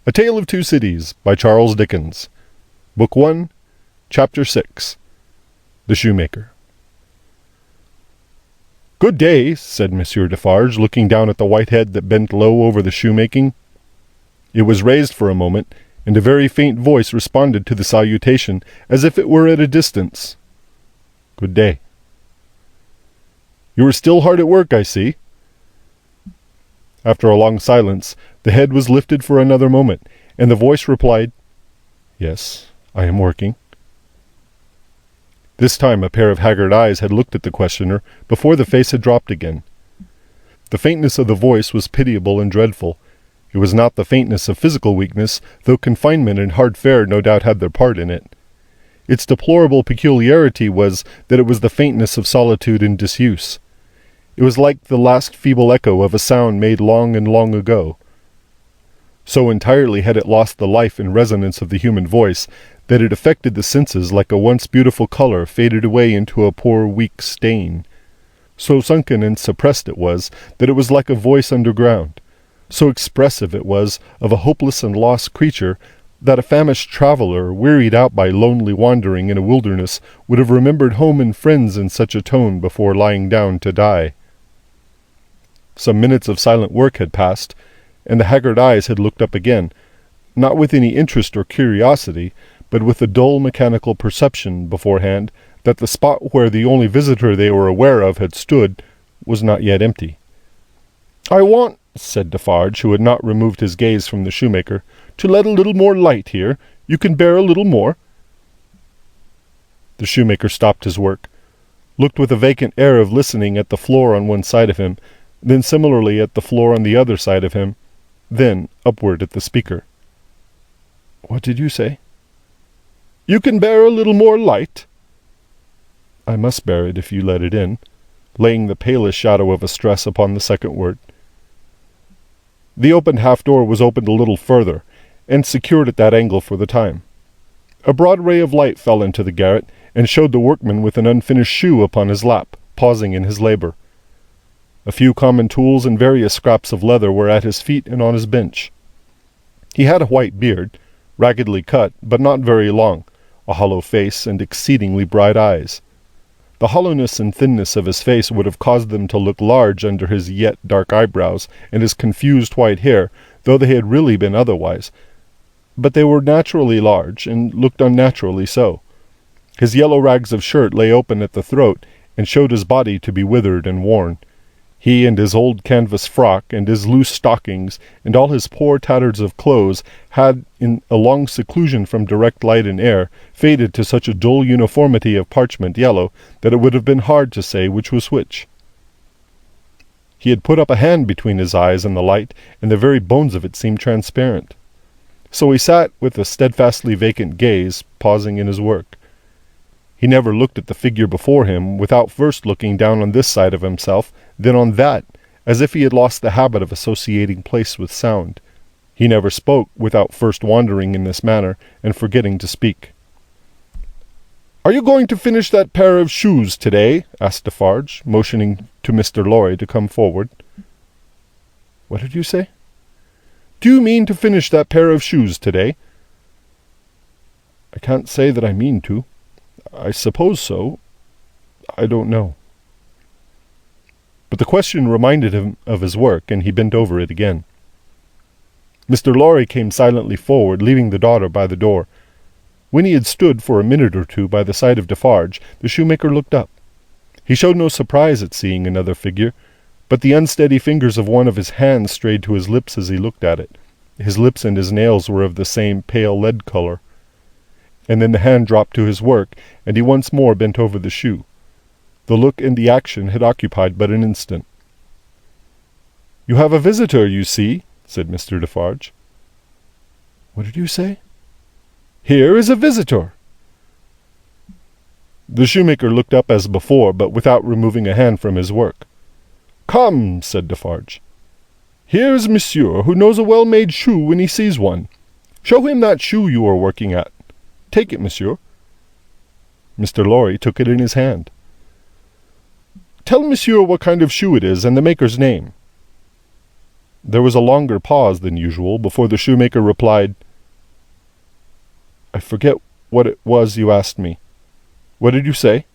A Tale of Two Cities by Charles Dickens. Book 1, Chapter 6. The Shoemaker. "Good day," said Monsieur Defarge, looking down at the white head that bent low over the shoemaking. It was raised for a moment, and a very faint voice responded to the salutation, as if it were at a distance. "Good day." "You are still hard at work, I see." After a long silence, the head was lifted for another moment, and the voice replied, "Yes, I am working." This time a pair of haggard eyes had looked at the questioner before the face had dropped again. The faintness of the voice was pitiable and dreadful. It was not the faintness of physical weakness, though confinement and hard fare no doubt had their part in it. Its deplorable peculiarity was that it was the faintness of solitude and disuse. It was like the last feeble echo of a sound made long and long ago. So entirely had it lost the life and resonance of the human voice that it affected the senses like a once beautiful color faded away into a poor weak stain. So sunken and suppressed it was that it was like a voice underground. So expressive it was of a hopeless and lost creature that a famished traveller, wearied out by lonely wandering in a wilderness, would have remembered home and friends in such a tone before lying down to die. Some minutes of silent work had passed, and the haggard eyes had looked up again, not with any interest or curiosity, but with a dull mechanical perception beforehand that the spot where the only visitor they were aware of had stood was not yet empty. "I want," said Defarge, who had not removed his gaze from the shoemaker, "to let a little more light here. You can bear a little more?" The shoemaker stopped his work, looked with a vacant air of listening at the floor on one side of him, then similarly at the floor on the other side of him, then upward at the speaker. "What did you say?" "You can bear a little more light?" "I must bear it if you let it in," laying the palest shadow of a stress upon the second word. The opened half-door was opened a little further, and secured at that angle for the time. A broad ray of light fell into the garret, and showed the workman with an unfinished shoe upon his lap, pausing in his labour. A few common tools and various scraps of leather were at his feet and on his bench. He had a white beard, raggedly cut, but not very long, a hollow face, and exceedingly bright eyes. The hollowness and thinness of his face would have caused them to look large under his yet dark eyebrows and his confused white hair, though they had really been otherwise. But they were naturally large, and looked unnaturally so. His yellow rags of shirt lay open at the throat, and showed his body to be withered and worn. He and his old canvas frock, and his loose stockings, and all his poor tatters of clothes, had, in a long seclusion from direct light and air, faded to such a dull uniformity of parchment yellow that it would have been hard to say which was which. He had put up a hand between his eyes and the light, and the very bones of it seemed transparent. So he sat with a steadfastly vacant gaze, pausing in his work. He never looked at the figure before him without first looking down on this side of himself, then on that, as if he had lost the habit of associating place with sound. He never spoke without first wandering in this manner, and forgetting to speak. "Are you going to finish that pair of shoes today?" asked Defarge, motioning to Mr. Lorry to come forward. "What did you say?" "Do you mean to finish that pair of shoes today?" "I can't say that I mean to. I suppose so. I don't know." But the question reminded him of his work, and he bent over it again. Mr. Lorry came silently forward, leaving the daughter by the door. When he had stood for a minute or two by the side of Defarge, the shoemaker looked up. He showed no surprise at seeing another figure, but the unsteady fingers of one of his hands strayed to his lips as he looked at it. His lips and his nails were of the same pale lead colour. And then the hand dropped to his work, and he once more bent over the shoe. The look and the action had occupied but an instant. "You have a visitor, you see," said Mr. Defarge. "What did you say?" "Here is a visitor." The shoemaker looked up as before, but without removing a hand from his work. "Come," said Defarge. "Here is monsieur, who knows a well-made shoe when he sees one. Show him that shoe you are working at. Take it, monsieur." Mr. Lorry took it in his hand. "Tell monsieur what kind of shoe it is, and the maker's name." There was a longer pause than usual before the shoemaker replied, "I forget what it was you asked me. What did you say?"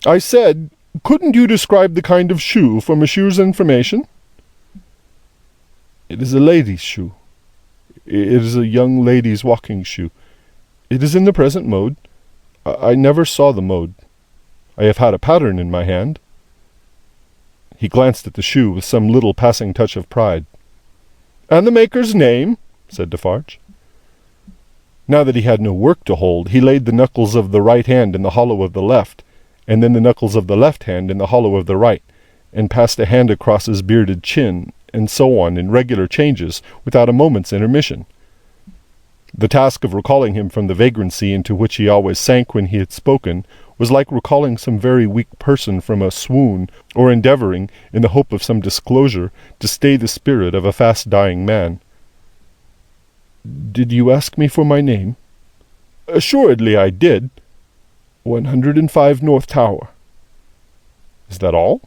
"I said, couldn't you describe the kind of shoe for monsieur's information?" "It is a lady's shoe. It is a young lady's walking shoe. It is in the present mode. I never saw the mode. I have had a pattern in my hand." He glanced at the shoe with some little passing touch of pride. "And the maker's name?" said Defarge. Now that he had no work to hold, he laid the knuckles of the right hand in the hollow of the left, and then the knuckles of the left hand in the hollow of the right, and passed a hand across his bearded chin, and so on in regular changes, without a moment's intermission. The task of recalling him from the vagrancy into which he always sank when he had spoken was like recalling some very weak person from a swoon, or endeavouring, in the hope of some disclosure, to stay the spirit of a fast-dying man. "Did you ask me for my name?" "Assuredly I did." 105 North Tower." "Is that all?"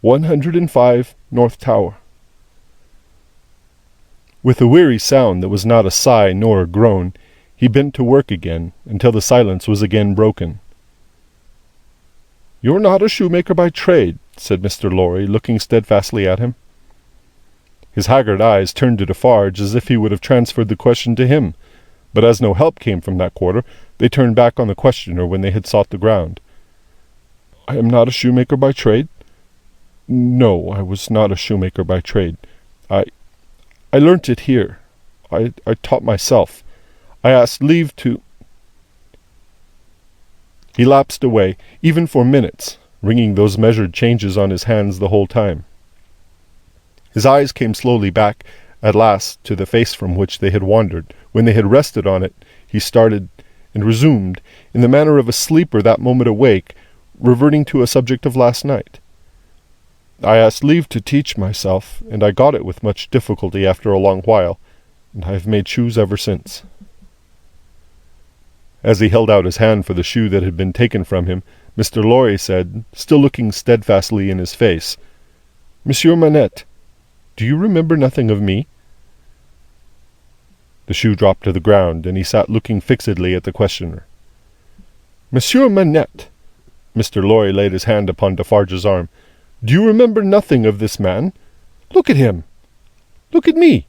105 North Tower." With a weary sound that was not a sigh nor a groan, he bent to work again, until the silence was again broken. "You're not a shoemaker by trade," said Mr. Lorry, looking steadfastly at him. His haggard eyes turned to Defarge as if he would have transferred the question to him, but as no help came from that quarter, they turned back on the questioner when they had sought the ground. "I am not a shoemaker by trade?" "No, I was not a shoemaker by trade. I learnt it here. I taught myself. I asked leave to—" He lapsed away, even for minutes, wringing those measured changes on his hands the whole time. His eyes came slowly back, at last, to the face from which they had wandered. When they had rested on it, he started, and resumed, in the manner of a sleeper that moment awake, reverting to a subject of last night. "I asked leave to teach myself, and I got it with much difficulty after a long while, and I have made shoes ever since." As he held out his hand for the shoe that had been taken from him, Mr. Lorry said, still looking steadfastly in his face, "Monsieur Manette, do you remember nothing of me?" The shoe dropped to the ground, and he sat looking fixedly at the questioner. "Monsieur Manette," Mr. Lorry laid his hand upon Defarge's arm, "do you remember nothing of this man? Look at him. Look at me.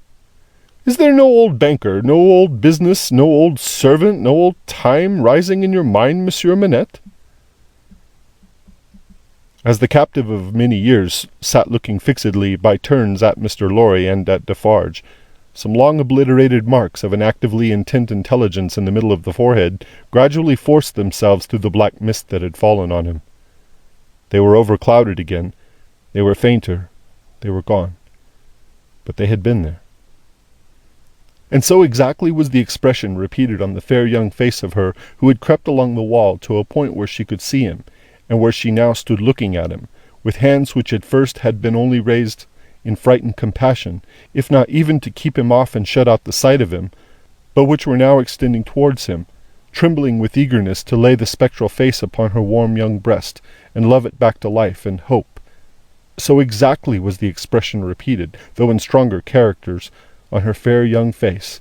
Is there no old banker, no old business, no old servant, no old time rising in your mind, Monsieur Manette?" As the captive of many years sat looking fixedly by turns at Mr. Lorry and at Defarge, some long obliterated marks of an actively intent intelligence in the middle of the forehead gradually forced themselves through the black mist that had fallen on him. They were overclouded again. They were fainter. They were gone. But they had been there. And so exactly was the expression repeated on the fair young face of her who had crept along the wall to a point where she could see him, and where she now stood looking at him, with hands which at first had been only raised in frightened compassion, if not even to keep him off and shut out the sight of him, but which were now extending towards him, trembling with eagerness to lay the spectral face upon her warm young breast, and love it back to life and hope. So exactly was the expression repeated, though in stronger characters, on her fair young face,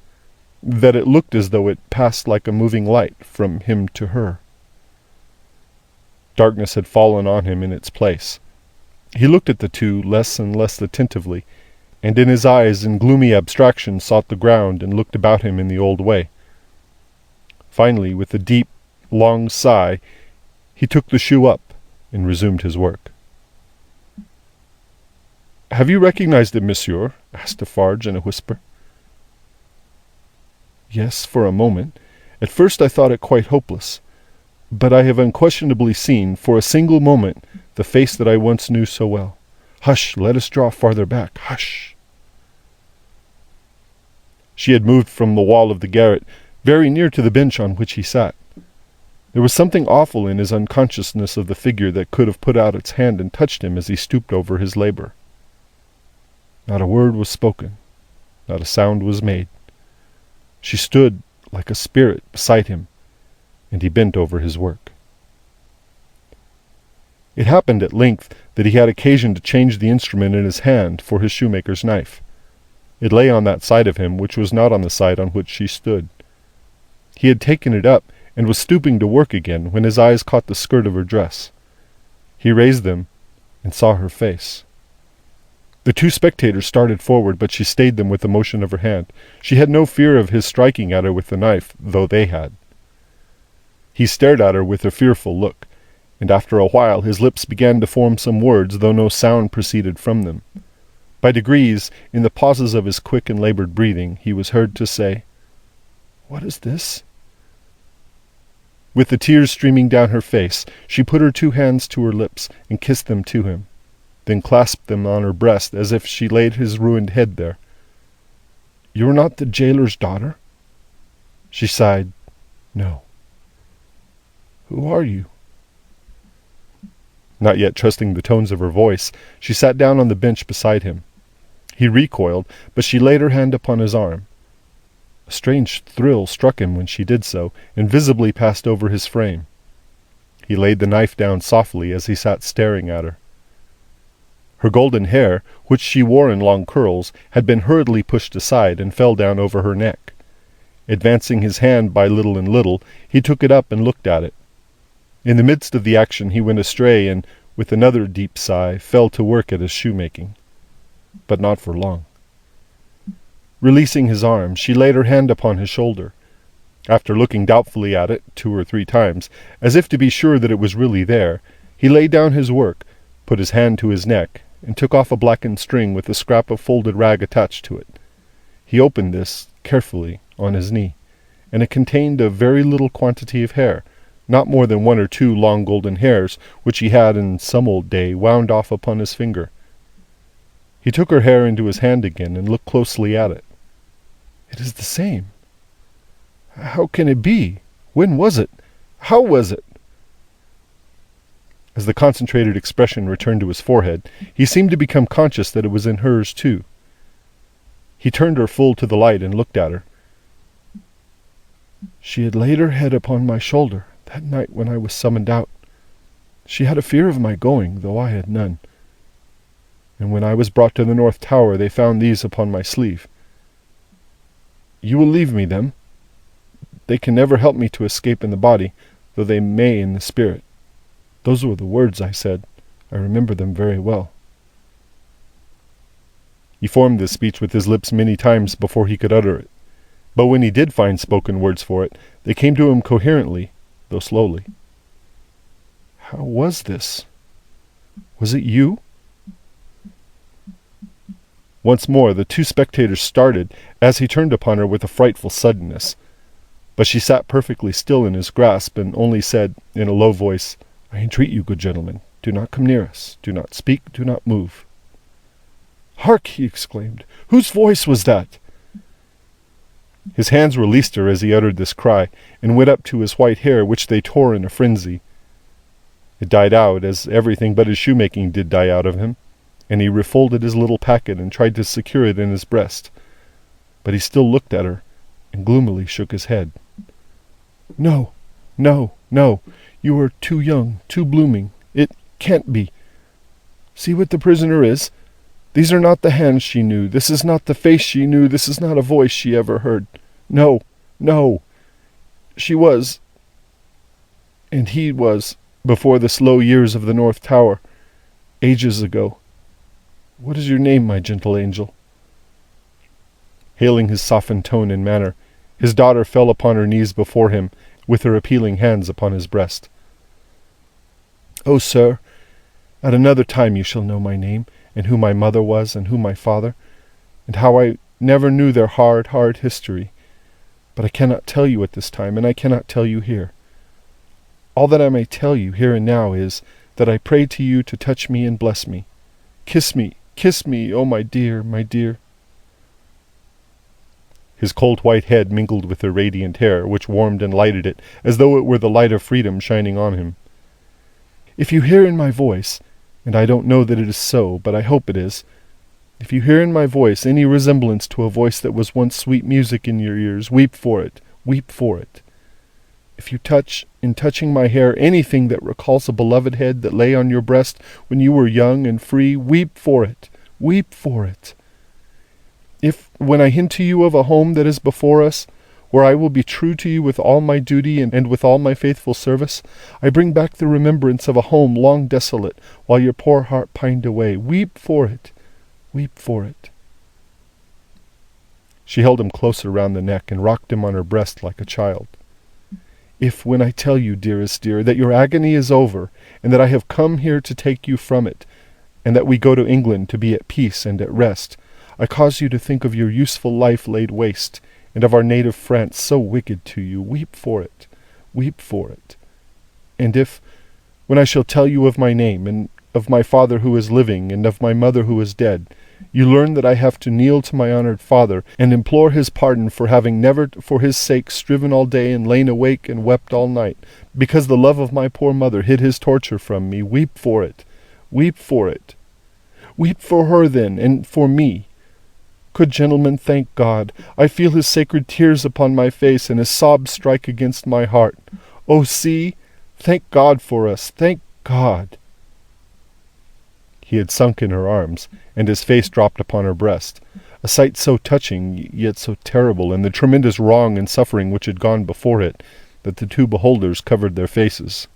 that it looked as though it passed like a moving light from him to her. Darkness had fallen on him in its place. He looked at the two less and less attentively, and in his eyes in gloomy abstraction sought the ground and looked about him in the old way. Finally, with a deep, long sigh, he took the shoe up and resumed his work. "Have you recognized it, monsieur?" asked Defarge in a whisper. "Yes, for a moment. At first I thought it quite hopeless. But I have unquestionably seen, for a single moment, the face that I once knew so well. Hush, let us draw farther back. Hush." She had moved from the wall of the garret, very near to the bench on which he sat. There was something awful in his unconsciousness of the figure that could have put out its hand and touched him as he stooped over his labour. Not a word was spoken. Not a sound was made. She stood like a spirit beside him, and he bent over his work. It happened at length that he had occasion to change the instrument in his hand for his shoemaker's knife. It lay on that side of him which was not on the side on which she stood. He had taken it up, and was stooping to work again, when his eyes caught the skirt of her dress. He raised them, and saw her face. The two spectators started forward, but she stayed them with a motion of her hand. She had no fear of his striking at her with the knife, though they had. He stared at her with a fearful look, and after a while his lips began to form some words, though no sound proceeded from them. By degrees, in the pauses of his quick and laboured breathing, he was heard to say, "What is this?" With the tears streaming down her face, she put her two hands to her lips and kissed them to him, then clasped them on her breast as if she laid his ruined head there. "You are not the jailer's daughter?" She sighed, "No." "Who are you?" Not yet trusting the tones of her voice, she sat down on the bench beside him. He recoiled, but she laid her hand upon his arm. A strange thrill struck him when she did so, and visibly passed over his frame. He laid the knife down softly as he sat staring at her. Her golden hair, which she wore in long curls, had been hurriedly pushed aside and fell down over her neck. Advancing his hand by little and little, he took it up and looked at it. In the midst of the action he went astray, and, with another deep sigh, fell to work at his shoemaking. But not for long. Releasing his arm, she laid her hand upon his shoulder. After looking doubtfully at it 2 or 3 times, as if to be sure that it was really there, he laid down his work, put his hand to his neck, and took off a blackened string with a scrap of folded rag attached to it. He opened this, carefully, on his knee, and it contained a very little quantity of hair, not more than 1 or 2 long golden hairs, which he had in some old day wound off upon his finger. He took her hair into his hand again, and looked closely at it. "It is the same. How can it be? When was it? How was it?" As the concentrated expression returned to his forehead, he seemed to become conscious that it was in hers too. He turned her full to the light and looked at her. "She had laid her head upon my shoulder that night when I was summoned out. She had a fear of my going, though I had none. And when I was brought to the North Tower, they found these upon my sleeve. You will leave me them? They can never help me to escape in the body, though they may in the spirit. Those were the words I said. I remember them very well." He formed this speech with his lips many times before he could utter it. But when he did find spoken words for it, they came to him coherently, though slowly. "How was this? Was it you?" Once more the two spectators started, as he turned upon her with a frightful suddenness. But she sat perfectly still in his grasp, and only said, in a low voice, "I entreat you, good gentlemen, do not come near us. Do not speak, do not move." "Hark!" he exclaimed. "Whose voice was that?" His hands released her as he uttered this cry, and went up to his white hair, which they tore in a frenzy. It died out, as everything but his shoemaking did die out of him, and he refolded his little packet and tried to secure it in his breast. But he still looked at her, and gloomily shook his head. "No, no, no. You are too young, too blooming. It can't be. See what the prisoner is. These are not the hands she knew. This is not the face she knew. This is not a voice she ever heard. No, no. She was, and he was, before the slow years of the North Tower, ages ago. What is your name, my gentle angel?" Hailing his softened tone and manner, his daughter fell upon her knees before him, with her appealing hands upon his breast. "Oh, sir, at another time you shall know my name, and who my mother was, and who my father, and how I never knew their hard, hard history. But I cannot tell you at this time, and I cannot tell you here. All that I may tell you here and now is, that I pray to you to touch me and bless me. Kiss me, oh my dear, my dear." His cold white head mingled with her radiant hair, which warmed and lighted it, as though it were the light of freedom shining on him. "If you hear in my voice, and I don't know that it is so, but I hope it is, if you hear in my voice any resemblance to a voice that was once sweet music in your ears, weep for it, weep for it. If you touch, in touching my hair, anything that recalls a beloved head that lay on your breast when you were young and free, weep for it. Weep for it. If, when I hint to you of a home that is before us, where I will be true to you with all my duty and with all my faithful service, I bring back the remembrance of a home long desolate, while your poor heart pined away. Weep for it. Weep for it. She held him closer round the neck and rocked him on her breast like a child. If, when I tell you, dearest dear, that your agony is over, and that I have come here to take you from it, and that we go to England to be at peace and at rest, I cause you to think of your useful life laid waste, and of our native France so wicked to you. Weep for it. Weep for it. And if, when I shall tell you of my name, and of my father who is living, and of my mother who is dead, you learn that I have to kneel to my honored father, and implore his pardon for having never for his sake striven all day and lain awake and wept all night, because the love of my poor mother hid his torture from me. Weep for it. Weep for it. Weep for her then, and for me. Good gentlemen, thank God. I feel his sacred tears upon my face, and his sobs strike against my heart. Oh, see! Thank God for us. Thank God. He had sunk in her arms, and his face dropped upon her breast, a sight so touching, yet so terrible, in the tremendous wrong and suffering which had gone before it, that the two beholders covered their faces.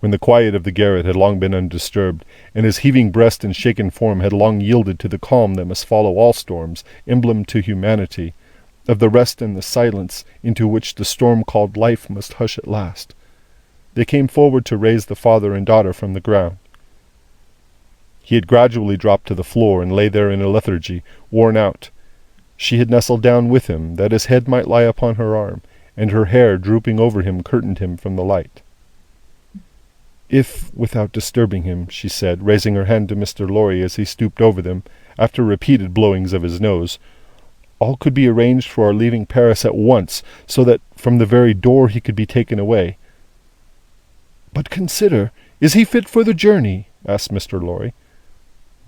When the quiet of the garret had long been undisturbed, and his heaving breast and shaken form had long yielded to the calm that must follow all storms, emblem to humanity, of the rest and the silence into which the storm called life must hush at last, they came forward to raise the father and daughter from the ground. He had gradually dropped to the floor and lay there in a lethargy, worn out. She had nestled down with him, that his head might lie upon her arm, and her hair, drooping over him, curtained him from the light. If, without disturbing him, she said, raising her hand to Mr. Lorry as he stooped over them, after repeated blowings of his nose, all could be arranged for our leaving Paris at once, so that from the very door he could be taken away. But consider, is he fit for the journey? Asked Mr. Lorry.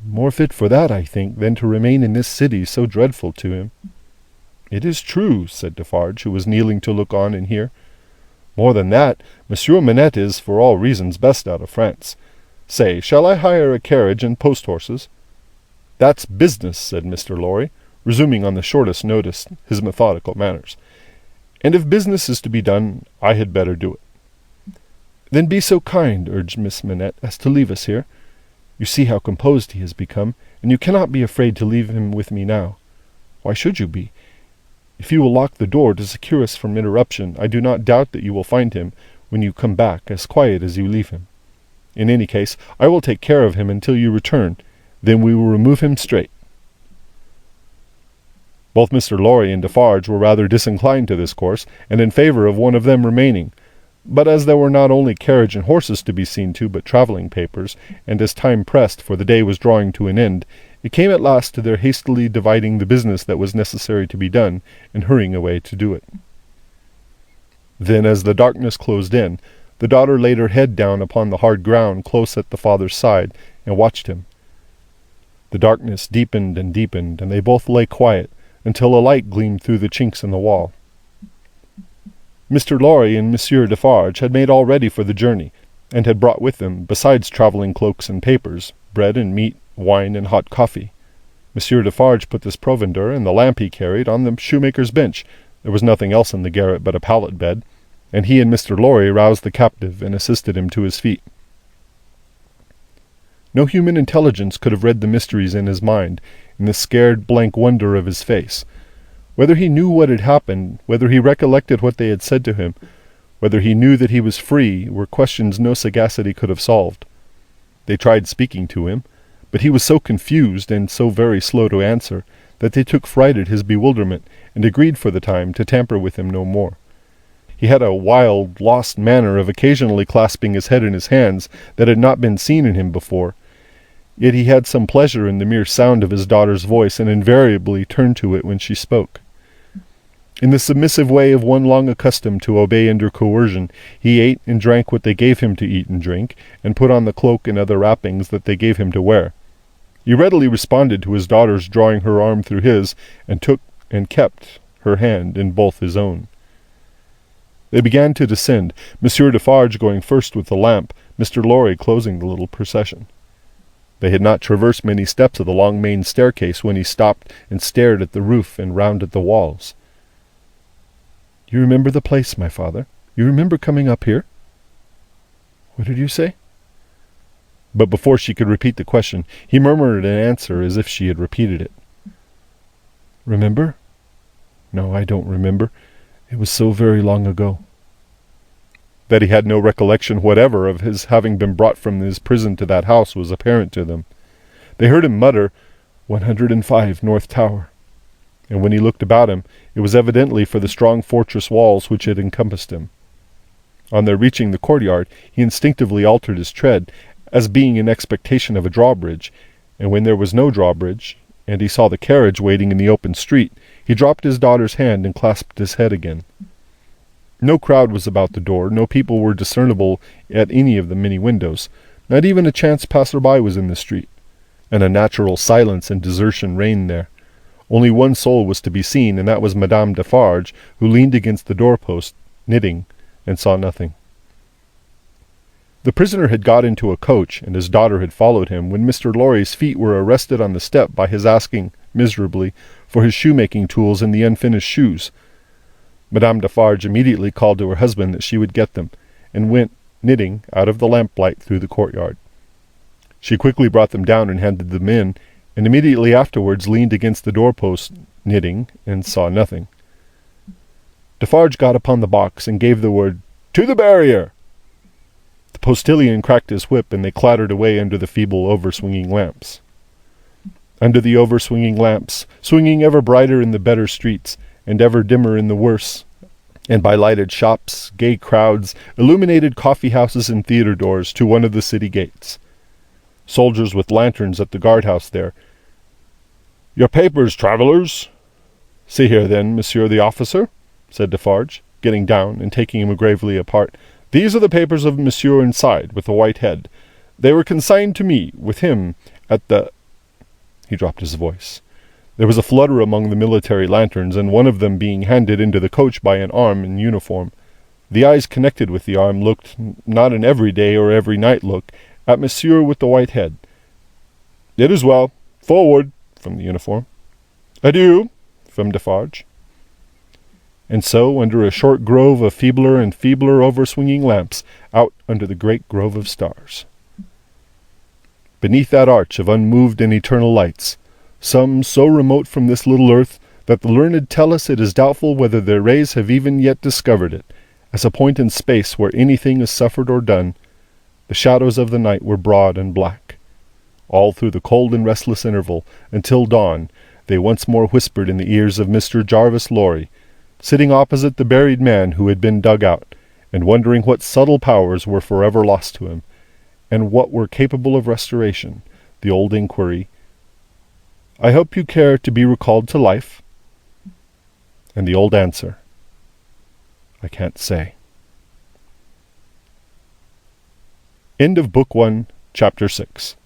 More fit for that, I think, than to remain in this city so dreadful to him. It is true, said Defarge, who was kneeling to look on and hear. More than that, Monsieur Manette is, for all reasons, best out of France. Say, shall I hire a carriage and post-horses? That's business, said Mr. Lorry, resuming on the shortest notice his methodical manners. And if business is to be done, I had better do it. Then be so kind, urged Miss Manette, as to leave us here. You see how composed he has become, and you cannot be afraid to leave him with me now. Why should you be? If you will lock the door to secure us from interruption, I do not doubt that you will find him, when you come back, as quiet as you leave him. In any case, I will take care of him until you return. Then we will remove him straight. Both Mr. Lorry and Defarge were rather disinclined to this course, and in favour of one of them remaining. But as there were not only carriage and horses to be seen to, but travelling papers, and as time pressed, for the day was drawing to an end, it came at last to their hastily dividing the business that was necessary to be done, and hurrying away to do it. Then, as the darkness closed in, the daughter laid her head down upon the hard ground close at the father's side, and watched him. The darkness deepened, and they both lay quiet, until a light gleamed through the chinks in the wall. Mr. Lorry and Monsieur Defarge had made all ready for the journey, and had brought with them, besides travelling cloaks and papers, bread and meat, wine and hot coffee. Monsieur Defarge put this provender, and the lamp he carried, on the shoemaker's bench. There was nothing else in the garret but a pallet bed, and he and Mr. Lorry roused the captive, and assisted him to his feet. No human intelligence could have read the mysteries in his mind, in the scared blank wonder of his face. Whether he knew what had happened, whether he recollected what they had said to him, whether he knew that he was free, were questions no sagacity could have solved. They tried speaking to him, but he was so confused and so very slow to answer, that they took fright at his bewilderment, and agreed for the time to tamper with him no more. He had a wild, lost manner of occasionally clasping his head in his hands that had not been seen in him before. Yet he had some pleasure in the mere sound of his daughter's voice, and invariably turned to it when she spoke. In the submissive way of one long accustomed to obey under coercion, he ate and drank what they gave him to eat and drink, and put on the cloak and other wrappings that they gave him to wear. He readily responded to his daughter's drawing her arm through his, and took and kept her hand in both his own. They began to descend, Monsieur Defarge going first with the lamp, Mr. Lorry closing the little procession. They had not traversed many steps of the long main staircase when he stopped and stared at the roof and round at the walls. "You remember the place, my father? You remember coming up here?" "What did you say?" But before she could repeat the question, he murmured an answer as if she had repeated it. "Remember? No, I don't remember. It was so very long ago." That he had no recollection whatever of his having been brought from his prison to that house was apparent to them. They heard him mutter, 105 North Tower, and when he looked about him, it was evidently for the strong fortress walls which had encompassed him. On their reaching the courtyard, he instinctively altered his tread, as being in expectation of a drawbridge, and when there was no drawbridge, and he saw the carriage waiting in the open street, he dropped his daughter's hand and clasped his head again. No crowd was about the door, no people were discernible at any of the many windows, not even a chance passer-by was in the street, and a natural silence and desertion reigned there. Only one soul was to be seen, and that was Madame Defarge, who leaned against the door-post, knitting, and saw nothing. The prisoner had got into a coach, and his daughter had followed him, when Mr. Lorry's feet were arrested on the step by his asking, miserably, for his shoemaking tools and the unfinished shoes. Madame Defarge immediately called to her husband that she would get them, and went, knitting, out of the lamplight through the courtyard. She quickly brought them down and handed them in, and immediately afterwards leaned against the doorpost, knitting, and saw nothing. Defarge got upon the box and gave the word, "To the barrier!" The postilion cracked his whip, and they clattered away under the feeble over-swinging lamps. Under the over-swinging lamps, swinging ever brighter in the better streets, and ever dimmer in the worse, and by lighted shops, gay crowds, illuminated coffee-houses and theatre doors to one of the city gates. Soldiers with lanterns at the guard-house there. "Your papers, travellers." "See here, then, monsieur the officer," said Defarge, getting down and taking him gravely apart. "These are the papers of monsieur inside, with the white head. They were consigned to me, with him, at the—" He dropped his voice. There was a flutter among the military lanterns, and one of them being handed into the coach by an arm in uniform. The eyes connected with the arm looked, not an every-day or every-night look, at monsieur with the white head. "It is well. Forward," from the uniform. "Adieu," from Defarge. And so, under a short grove of feebler and feebler over-swinging lamps, out under the great grove of stars. Beneath that arch of unmoved and eternal lights, some so remote from this little earth that the learned tell us it is doubtful whether their rays have even yet discovered it, as a point in space where anything is suffered or done, the shadows of the night were broad and black. All through the cold and restless interval, until dawn, they once more whispered in the ears of Mr. Jarvis Lorry, sitting opposite the buried man who had been dug out, and wondering what subtle powers were forever lost to him, and what were capable of restoration, the old inquiry, "I hope you care to be recalled to life?" And the old answer, "I can't say." End of Book 1, Chapter 6.